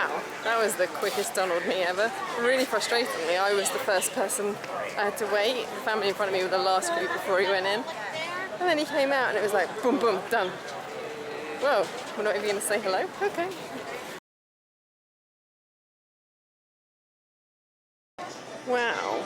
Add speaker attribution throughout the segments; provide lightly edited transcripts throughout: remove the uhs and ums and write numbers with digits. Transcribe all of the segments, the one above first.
Speaker 1: Wow, that was the quickest Donald me ever. Really frustratingly, I was the first person I had to wait. The family in front of me were the last group before he went in. And then he came out and it was like, boom, boom, done. Whoa, we're not even going to say hello? Okay. Wow.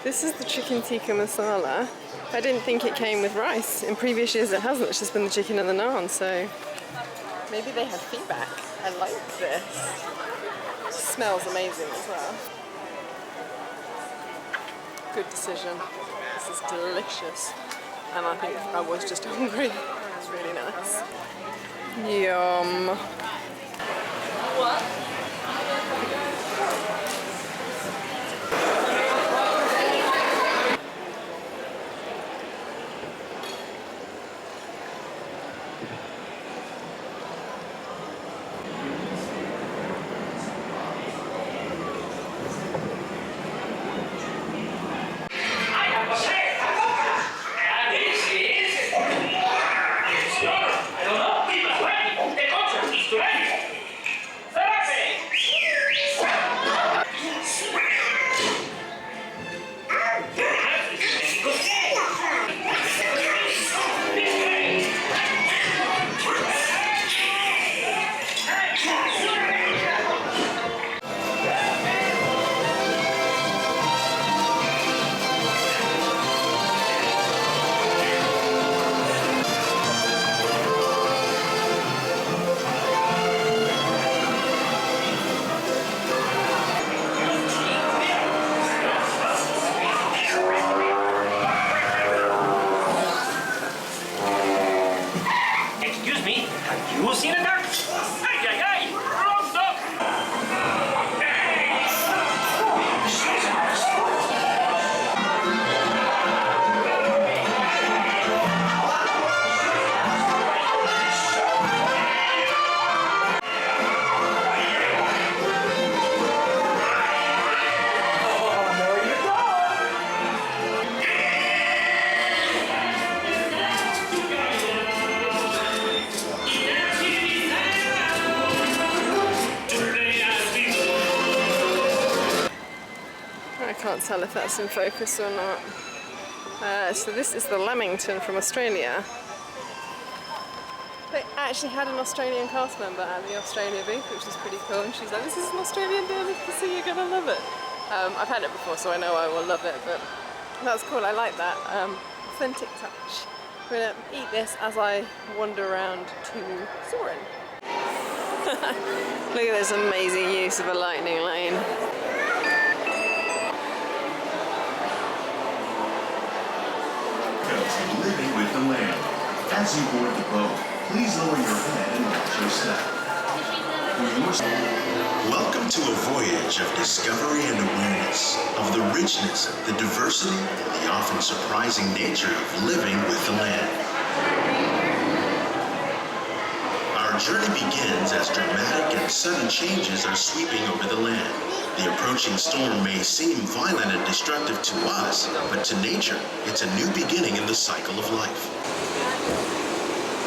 Speaker 1: This is the chicken tikka masala. I didn't think it came with rice. In previous years it hasn't, it's just been the chicken and the naan, so maybe they had feedback. I like this. It smells amazing as well. Good decision. This is delicious. And I think I was just hungry. It's really nice. Yum. What? Can't tell if that's in focus or not. So this is the Lamington from Australia. They actually had an Australian cast member at the Australia booth, which is pretty cool, and she's like, this is an Australian delicacy, you're gonna love it. I've had it before, so I know I will love it, but that's cool, I like that. Authentic touch. I'm gonna eat this as I wander around to Soren. Look at this amazing use of a lightning lane.
Speaker 2: Living with the land. As you board the boat, please lower your head and watch your step. Welcome to a voyage of discovery and awareness of the richness, the diversity, and the often surprising nature of living with the land. Our journey begins as dramatic and sudden changes are sweeping over the land. The approaching storm may seem violent and destructive to us, but to nature, it's a new beginning in the cycle of life.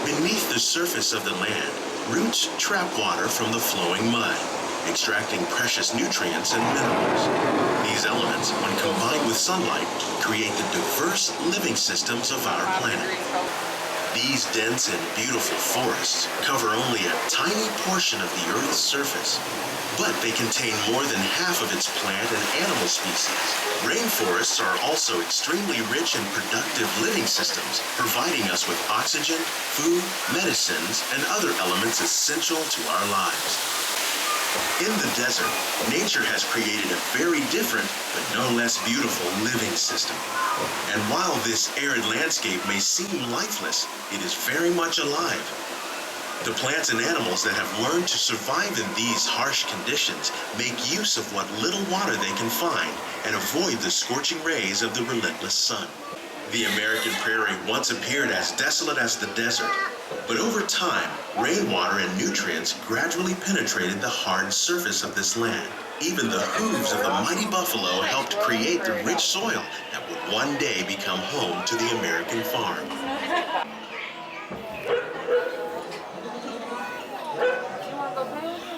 Speaker 2: Beneath the surface of the land, roots trap water from the flowing mud, extracting precious nutrients and minerals. These elements, when combined with sunlight, create the diverse living systems of our planet. These dense and beautiful forests cover only a tiny portion of the Earth's surface, but they contain more than half of its plant and animal species. Rainforests are also extremely rich and productive living systems, providing us with oxygen, food, medicines, and other elements essential to our lives. In the desert, nature has created a very different, but no less beautiful living system. And while this arid landscape may seem lifeless, it is very much alive. The plants and animals that have learned to survive in these harsh conditions make use of what little water they can find and avoid the scorching rays of the relentless sun. The American prairie once appeared as desolate as the desert, but over time, rainwater and nutrients gradually penetrated the hard surface of this land. Even the hooves of the mighty buffalo helped create the rich soil that would one day become home to the American farm.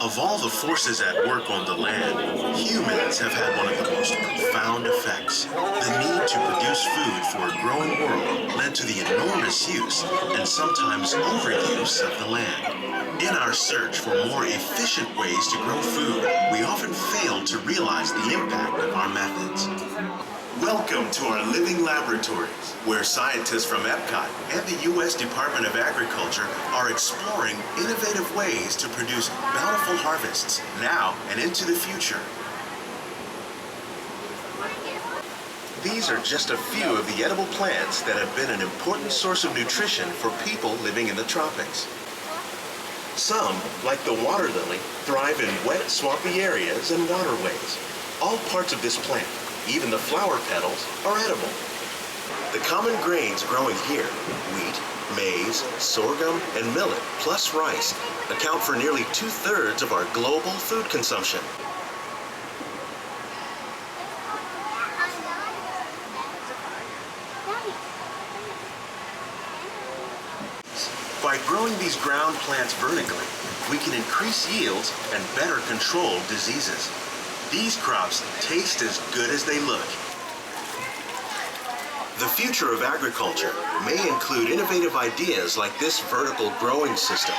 Speaker 2: Of all the forces at work on the land, humans have had one of the most profound effects. The need to produce food for a growing world led to the enormous use and sometimes overuse of the land. In our search for more efficient ways to grow food, we often fail to realize the impact of our methods. Welcome to our living laboratories, where scientists from Epcot and the U.S. Department of Agriculture are exploring innovative ways to produce bountiful harvests now and into the future. These are just a few of the edible plants that have been an important source of nutrition for people living in the tropics. Some, like the water lily, thrive in wet, swampy areas and waterways. All parts of this plant, even the flower petals, are edible. The common grains growing here, wheat, maize, sorghum, and millet, plus rice, account for nearly 2/3 of our global food consumption. By growing these ground plants vertically, we can increase yields and better control diseases. These crops taste as good as they look. The future of agriculture may include innovative ideas like this vertical growing system.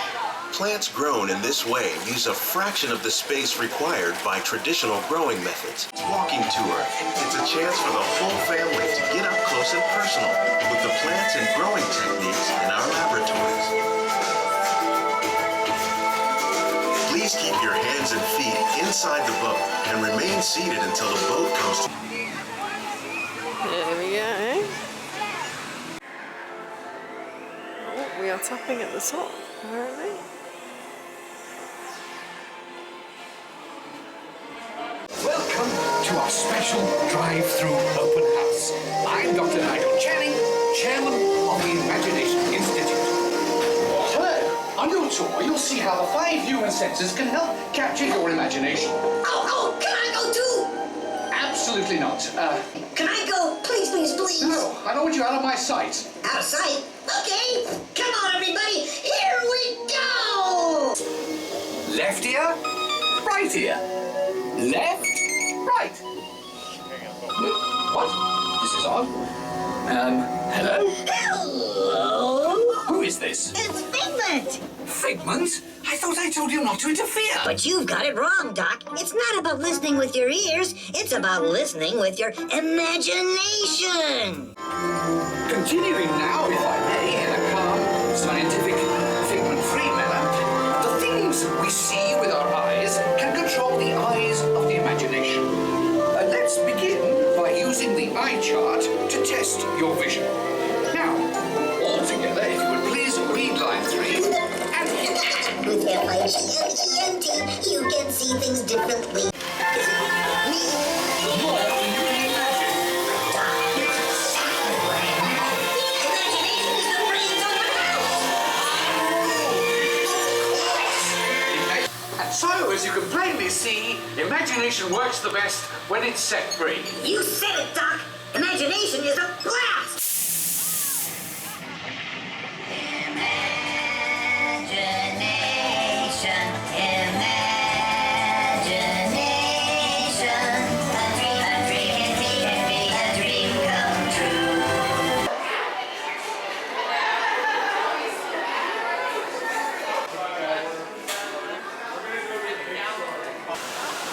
Speaker 2: Plants grown in this way use a fraction of the space required by traditional growing methods. Walking tour. It's a chance for the whole family to get up close and personal with the plants and growing techniques in our laboratories. Please keep your hands and feet inside the boat and remain seated until the boat comes to.
Speaker 1: There we go. Oh, we are tapping at the top, apparently.
Speaker 3: Welcome to our special drive-through open house. I'm Dr. Nigel Channing, Chairman of the Imagination Institute. Hello. On your tour, you'll see how the 5 human senses can help capture your imagination.
Speaker 4: Oh, can I go too?
Speaker 3: Absolutely not.
Speaker 4: Can I go? Please, please, please.
Speaker 3: No, I don't want you out of my sight.
Speaker 4: Out of sight? Okay. Come on, everybody. Here we go.
Speaker 3: Left ear, right ear. Left, right. What? This is odd. Hello?
Speaker 4: Hello?
Speaker 3: Who is this?
Speaker 4: It's Figment.
Speaker 3: Figment? I thought I told you not to interfere.
Speaker 4: But you've got it wrong, Doc. It's not about listening with your ears. It's about listening with your imagination.
Speaker 3: Continuing now, if I may, in a calm, scientific, figment-free manner, the things we see with our eyes can control the eyes of the imagination. Let's begin by using the eye chart to test your vision. Now, all together, if you would please read line 3 and hit.
Speaker 4: With F-I-G-N-T, you can see things differently. Is it me?
Speaker 3: More than you can imagine.
Speaker 4: Imagination is the brains of the house.
Speaker 3: And so, as you can plainly see, imagination works the best when it's set free.
Speaker 4: You said it, Doc. Imagination is a blast.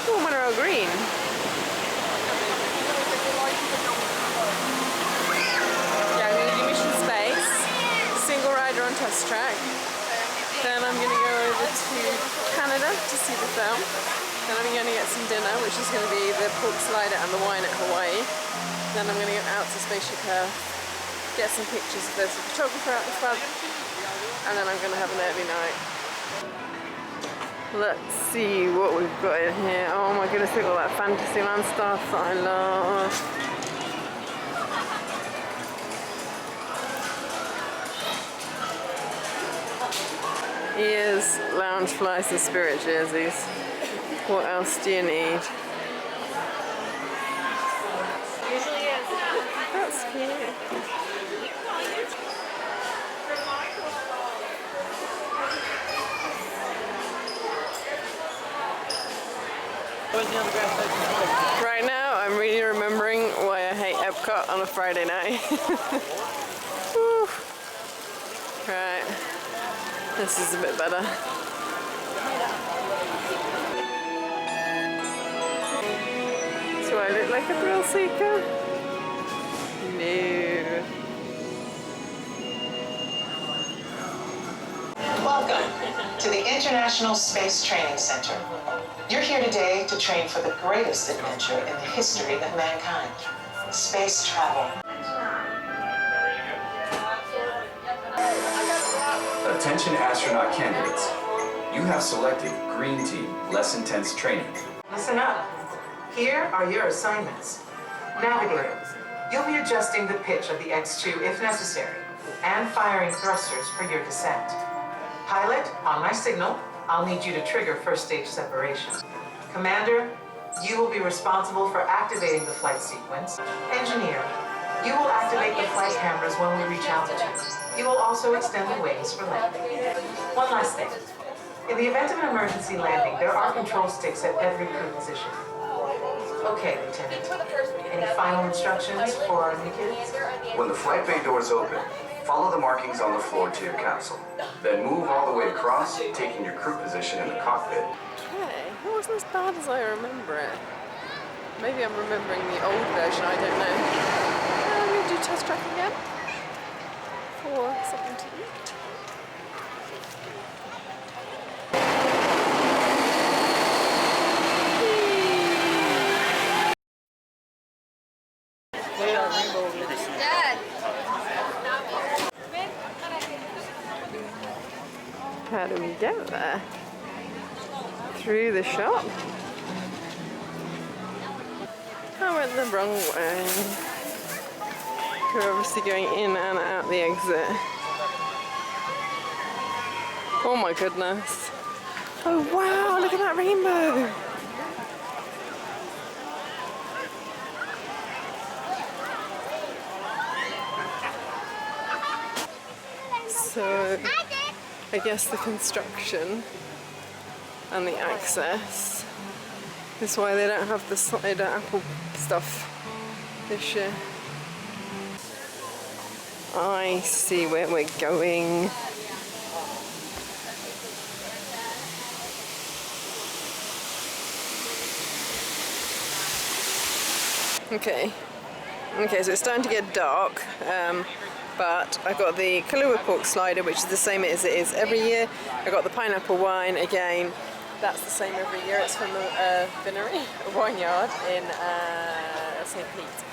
Speaker 1: Oh, Monroe Green. Yeah, I'm going to do Mission Space, single rider on test track. Then I'm going to go over to Canada to see the film. Then I'm going to get some dinner, which is going to be the pork slider and the wine at Hawaii. Then I'm going to go out to Spaceship Earth, get some pictures of the photographer out the front, and then I'm going to have an early night. Let's see what we've got in here. Oh my goodness, look at all that Fantasyland stuff that I love. Ears, lounge flies and spirit jerseys. What else do you need? That's cute. Right now, I'm really remembering why I hate Epcot on a Friday night. Whew. Right, this is a bit better. Do I look like a thrill seeker? No.
Speaker 5: Welcome to the International Space Training Center. You're here today to train for the greatest adventure in the history of mankind, space travel.
Speaker 6: Attention astronaut candidates. You have selected Green Team Less Intense Training.
Speaker 5: Listen up. Here are your assignments. Navigator, you'll be adjusting the pitch of the X2 if necessary, and firing thrusters for your descent. Pilot, on my signal, I'll need you to trigger first stage separation. Commander, you will be responsible for activating the flight sequence. Engineer, you will activate the flight cameras when we reach altitude. You will also extend the wings for landing. One last thing. In the event of an emergency landing, there are control sticks at every crew position. Okay, Lieutenant. Any final instructions for our new kids?
Speaker 6: When the flight bay doors open, follow the markings on the floor to your capsule. Then move all the way across, taking your crew position in the cockpit.
Speaker 1: Okay, it wasn't as bad as I remember it. Maybe I'm remembering the old version, I don't know. I'm going to do test track again for something to eat.
Speaker 7: Dad.
Speaker 1: How do we get there? Through the shop? I went the wrong way. We're obviously going in and out the exit. Oh my goodness. Oh wow, look at that rainbow! So, I guess the construction and the access is why they don't have the cider apple stuff this year. I see where we're going. Okay, so it's starting to get dark. But I got the Kahlua pork slider, which is the same as it is every year. I got the pineapple wine again. That's the same every year. It's from the Vinery Vineyard in St. Pete.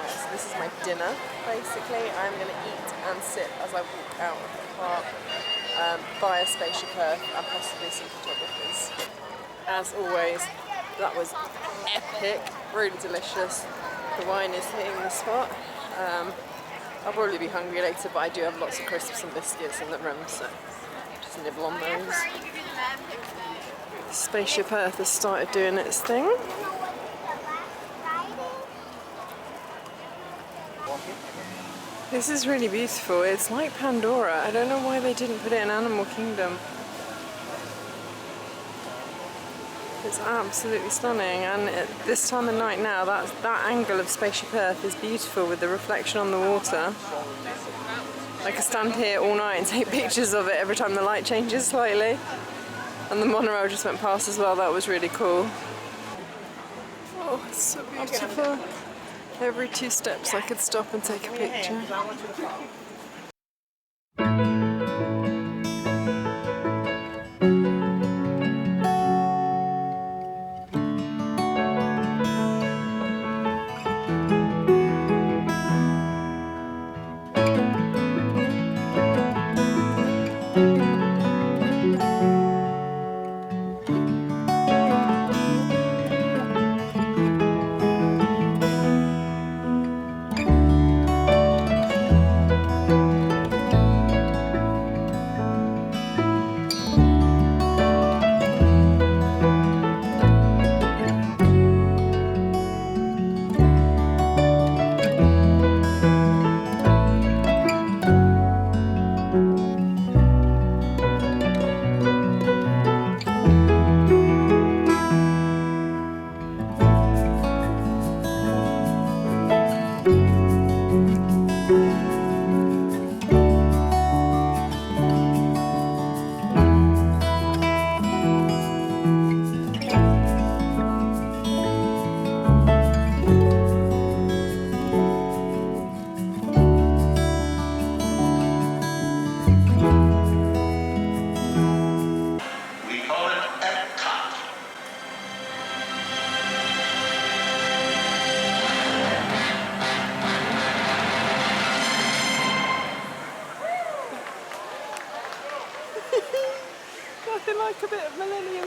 Speaker 1: So this is my dinner, basically. I'm going to eat and sit as I walk out of the park via Spaceship Earth and possibly some photographers. As always, that was epic, really delicious. The wine is hitting the spot. I'll probably be hungry later, but I do have lots of crisps and biscuits in the room, so just nibble on those. Spaceship Earth has started doing its thing. This is really beautiful. It's like Pandora. I don't know why they didn't put it in Animal Kingdom. It's absolutely stunning, and this time of night now, that angle of Spaceship Earth is beautiful with the reflection on the water. I could stand here all night and take pictures of it every time the light changes slightly. And the monorail just went past as well, that was really cool. Oh, it's so beautiful. Every 2 steps I could stop and take a picture.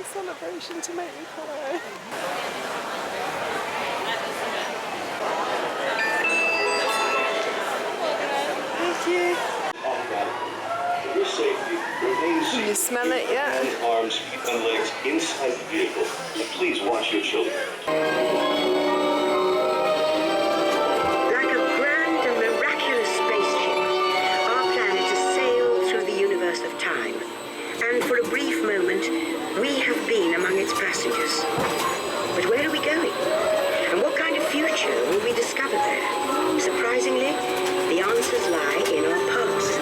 Speaker 1: a celebration to make me cry. Thank you.
Speaker 8: For safety, remain
Speaker 1: Can you
Speaker 8: seated.
Speaker 1: smell it yet?
Speaker 8: Keep arms, feet, and legs inside the vehicle. And please watch your children.
Speaker 9: Like a grand and miraculous spaceship, our planet has sailed through the universe of time. And for a brief moment, we have been among its passengers. But where are we going? And what kind of future will we discover there? Surprisingly, the answers lie in our past.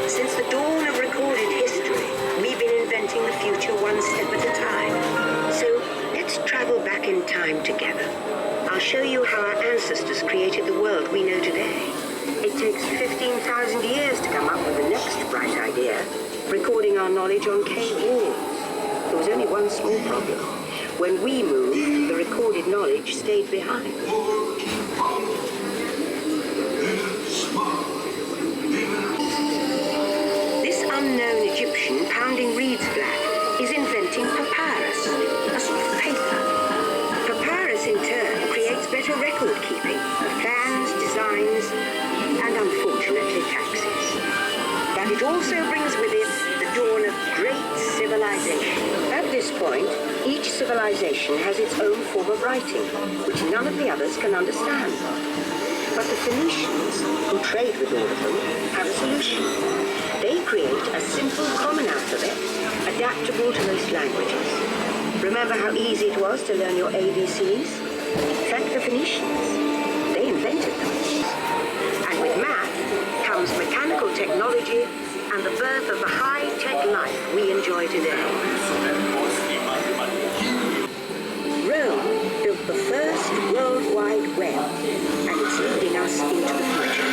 Speaker 9: Since the dawn of recorded history, we've been inventing the future one step at a time. So let's travel back in time together. I'll show you how our ancestors created the world we know today. It takes 15,000 years to come up with the next bright idea, recording our knowledge on cave walls. There was only one small problem. When we moved, the recorded knowledge stayed behind. This unknown Egyptian pounding reeds flat is inventing papyrus, a sort of paper. Papyrus in turn creates better record keeping of plans, designs, and unfortunately taxes. But it also brings with it the dawn of great civilization. At this point, each civilization has its own form of writing, which none of the others can understand. But the Phoenicians, who trade with all of them, have a solution. They create a simple common alphabet, adaptable to most languages. Remember how easy it was to learn your ABCs? Thank the Phoenicians. They invented them. And with math comes mechanical technology and the birth of the high-tech life we enjoy today. Rome built the first World Wide Web, and it's leading us into the future.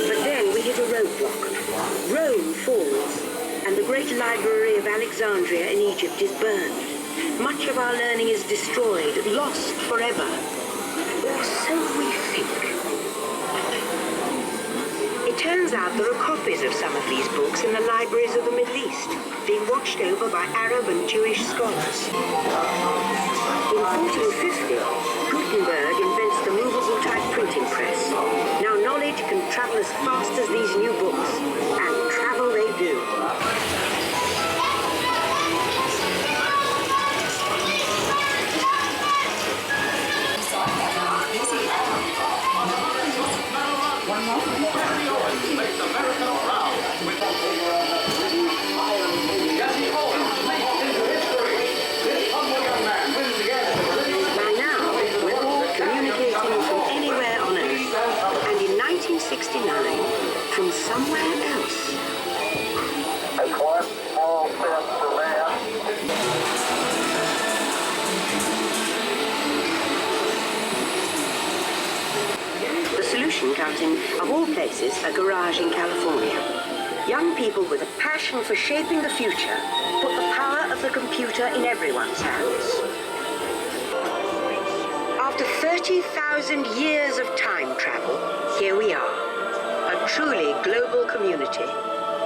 Speaker 9: But then we hit a roadblock. Rome falls, and the great library of Alexandria in Egypt is burned. Much of our learning is destroyed, lost forever. Or so we think. It turns out there are copies of some of these books in the libraries of the Middle East, being watched over by Arab and Jewish scholars. In 1450, Gutenberg invents the movable type printing press. Now knowledge can travel as fast as these new books, and travel they do. By now, we're all communicating from anywhere on Earth, and in 1969, from somewhere else.
Speaker 10: That's one small step for man.
Speaker 9: The solution comes in, of all places, a garage in California. Young people with a passion for shaping the future put the power of the computer in everyone's hands. After 30,000 years of time travel, here we are, a truly global community,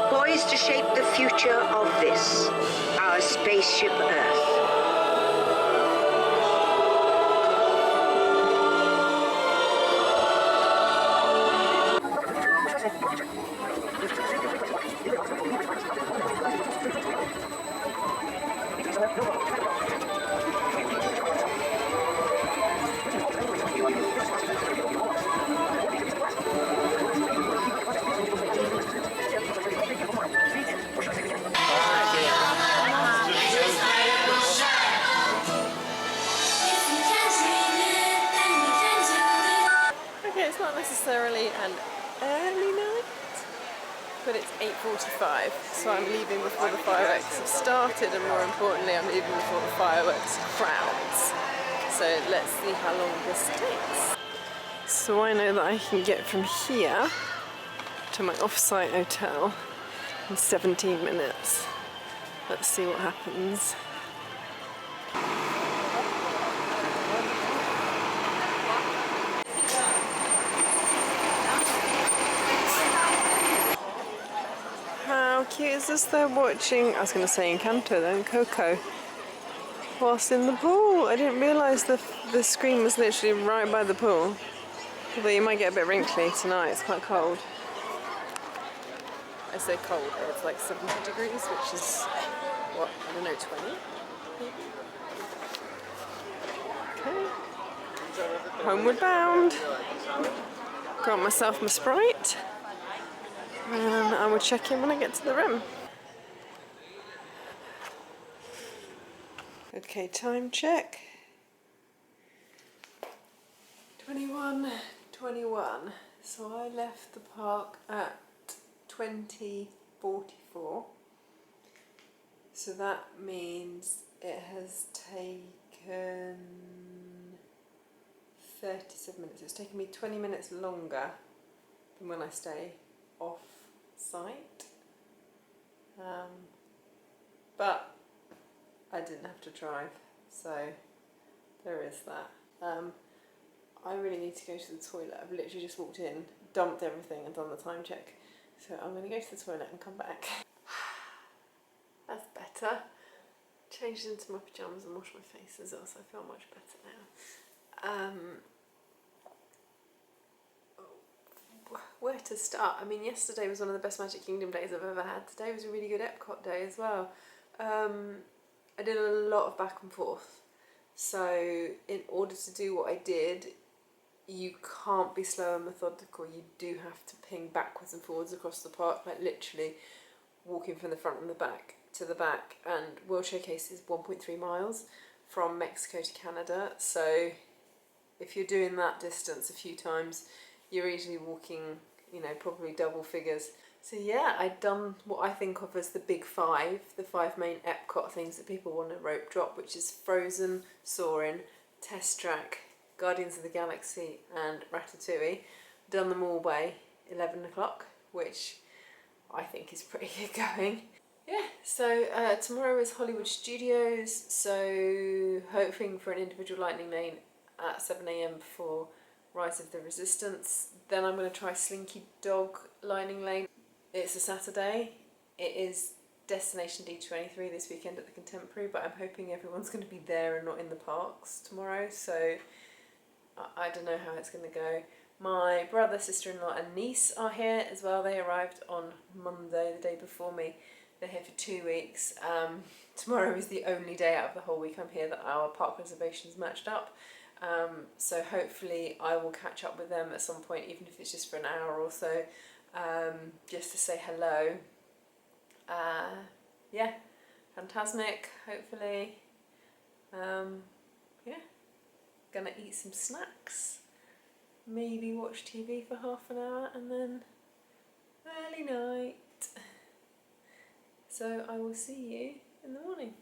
Speaker 9: poised to shape the future of this, our spaceship Earth.
Speaker 1: Okay, it's not necessarily an early night, but it's 8:45, so I'm leaving before the fireworks have started, and more importantly, I'm leaving before the fireworks crowds. So let's see how long this takes. So I know that I can get from here to my off-site hotel in 17 minutes. Let's see what happens. How cute is this? They're watching, I was going to say Encanto then, Coco, whilst in the pool. I didn't realise the screen was literally right by the pool. Although you might get a bit wrinkly tonight, it's quite cold. I say cold, it's like 70 degrees, which is, what, I don't know, 20? Okay. Homeward bound. Got myself my Sprite. And I will check in when I get to the room. Okay, time check. 21:21. So I left the park at 20:44. So that means it has taken 37 minutes. It's taken me 20 minutes longer than when I stay off site. But I didn't have to drive, so there is that. I really need to go to the toilet. I've literally just walked in, dumped everything and done the time check. So I'm going to go to the toilet and come back. That's better. Changed into my pyjamas and washed my face as well, so I feel much better now. Where to start? I mean, yesterday was one of the best Magic Kingdom days I've ever had. Today was a really good Epcot day as well. I did a lot of back and forth. So in order to do what I did, you can't be slow and methodical. You do have to ping backwards and forwards across the park, like literally walking from the front and the back to the back. And World Showcase is 1.3 miles from Mexico to Canada. So if you're doing that distance a few times, you're easily walking, you know, probably double figures. So yeah, I'd done what I think of as the big five, the five main Epcot things that people want to rope drop, which is Frozen, Soarin', Test Track, Guardians of the Galaxy and Ratatouille. Done them all by 11 o'clock, which I think is pretty good going. Yeah, so tomorrow is Hollywood Studios, so hoping for an individual lightning lane at 7 AM for Rise of the Resistance. Then I'm going to try Slinky Dog Lightning Lane. It's a Saturday. It is Destination D23 this weekend at the Contemporary, but I'm hoping everyone's going to be there and not in the parks tomorrow, so I don't know how it's going to go. My brother, sister-in-law and niece are here as well. They arrived on Monday, the day before me. They're here for 2 weeks. Tomorrow is the only day out of the whole week I'm here that our park reservations matched up. So hopefully I will catch up with them at some point, even if it's just for an hour or so, just to say hello. Yeah, Fantasmic, hopefully. Yeah, gonna eat some snacks, maybe watch TV for half an hour and then early night. So I will see you in the morning.